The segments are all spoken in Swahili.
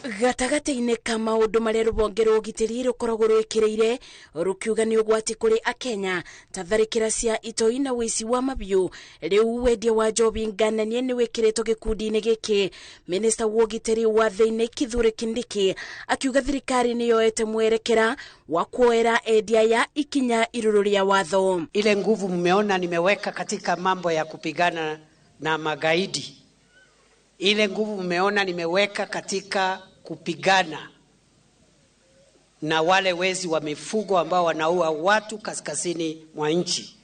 Gatagati-inĩ ka maũndũ marĩa rũhonge rwa ũgitĩri rũkoragwo rwĩkĩrĩire rũkiuga nĩ ũgwati kũrĩ Akenya ta tharĩkĩra cia itoi na wĩici wa mabiũ, rĩu wendia wa njobi ngananie nĩ wĩkĩrĩtwo gĩkundi-inĩ gĩkĩ. Minista wa ũgitĩri wa thĩinĩ Kindiki akiuga thirikari nĩ yoete mwerekera wa kuoera endia ya ikinya iruru rĩa watho. Ile nguvu mmeona nimeweka katika mambo ya kupigana na magaidi. Ile nguvu mmeona nimeweka katika kupigana na wale wezi wa mifugo ambao wanaua watu kaskazini mwa nchi.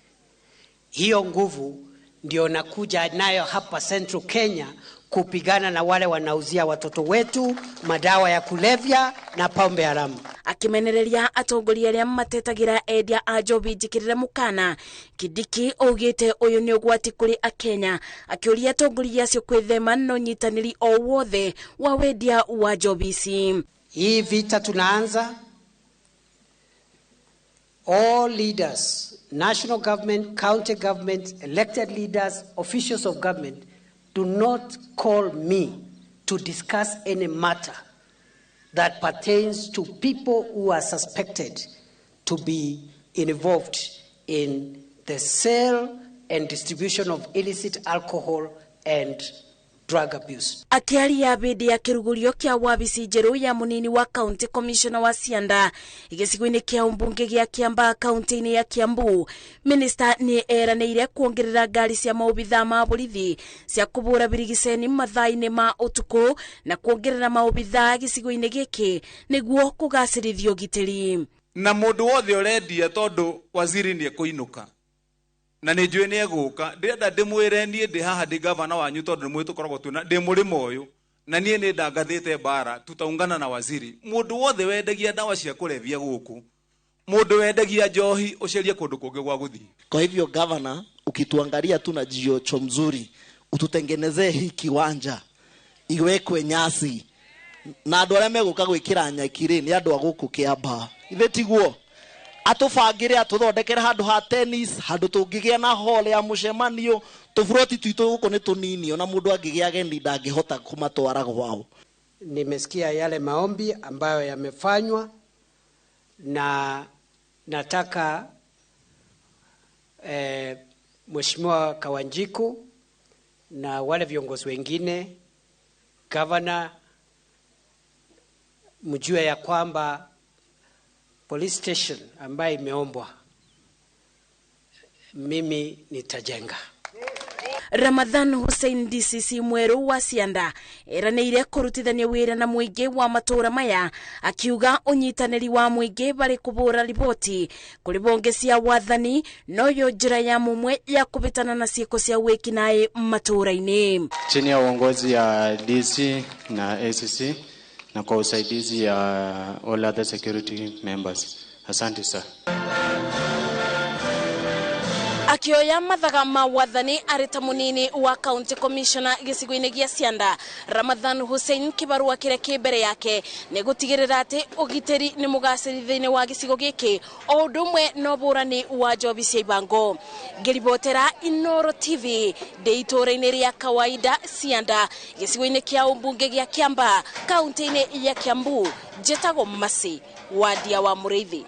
Hiyo nguvu ndio nakuja nayo hapa Central Kenya kupigana na wale wanauzia watoto wetu madawa ya kulevya na pombe haramu. Akimenereria atongoria arĩa matetagira endia a njobi njikirire mukana, Kindiki augite uyu ni ugwati kuri Akenya, akĩũria atongoria acio kwĩthema na ũnyitanĩri o wothe wa wendia wa njobi ici. Hii vita tunaanza, all leaders, national government, county government, elected leaders, officials of government, do not call me to discuss any matter that pertains to people who are suspected to be involved in the sale and distribution of illicit alcohol and drug abuse. Akiaria bidi ya kirugurio kia wabici njeru ya mũnini wa county commissioner wa Cianda gĩcigo-inĩ kia umbunge gĩa Kiambaa county-inĩ ya Kiambu, minister ni eranĩire kuongerera ngari cia maobitha ma borithi cia kubura birigiceni mathaa-inĩ ma utuku na kuongerera maobitha gĩcigo-inĩ gĩkĩ nĩguo kũgacĩrithia ũgitĩri. Na mũndũ wothe ũrendia tondũ waziri nĩ ekũinũka na nĩ njũĩ nĩ egũka, ndĩrenda ndĩmwĩre niĩ ndĩ haha ndĩ gavana wanyu tondũ nĩ mwĩtũkoragwo twĩna ndĩ mũrĩmo ũyũ na niĩ nĩ ndangathĩte mbara tutaungana na waziri. Mũndũ wothe wendagia ndawa cia kũrebia gũkũ, mũndũ wendagia njohi ũcerie kũndũ kũngĩ gwa gũthiĩ. Kwa hivyo gavana, ukituangalia tu na jicho mzuri, ututengenezee hii kiwanja iwekwe nyasi na andũ arĩa megũka gwĩkĩra nyeki rĩ nĩ andũ a gũkũ Kiambaa. Ithe tiguo atubangire atuthondekere handu ha tennis, handu tungigĩa na hall ya mucemanio, tufuroti twitũ gũkũ nĩ tunini ona mũndũ angĩgĩa ageni ndangĩhota kumatwara gwao. Nimesikia yale maombi ambayo yamefanywa na nataka Mheshimiwa Kawanjiku na wale viongozi wengine, governor, mjue ya kwamba police station ambayo imeombwa mimi nitajenga. Ramadhan Hussein DCC mweru wa Cianda eranĩire kũrutithania wĩra na mũingĩ wa matũra maya, akiuga ũnyitanĩri wa mũingĩ barĩ kũbũra riboti kũrĩ bonge cia wathani noyo njĩra ya mumwe ya kũbĩtana na ciĩko cia wĩkinaĩ matũra-inĩ. Chini ya uongozi ya DC na ACC na kwa usaidizi ya all other security members. Asante sana. Akioya mathaga ma wathani arĩta mũnini wa county commissioner gĩcigo-inĩ gĩa Cianda, Ramadhan Hussein kibarua kĩrĩa kĩ mbere yake nĩ gũtigĩrĩra atĩ ũgitĩri nĩ mũgacĩri thĩinĩ wa gĩcigo gĩkĩ o ũndũ ũmwe na ũbũrani wa njobi cia ibango. Ngĩribotera Inoro TV ndĩ itũũra-inĩ rĩa kawaida Cianda gĩcigo-inĩ kĩa umbunge gĩa Kiambaa kaunti-inĩ ya Kiambu, njĩtagwo Masi Wadia wa Mũrĩithi.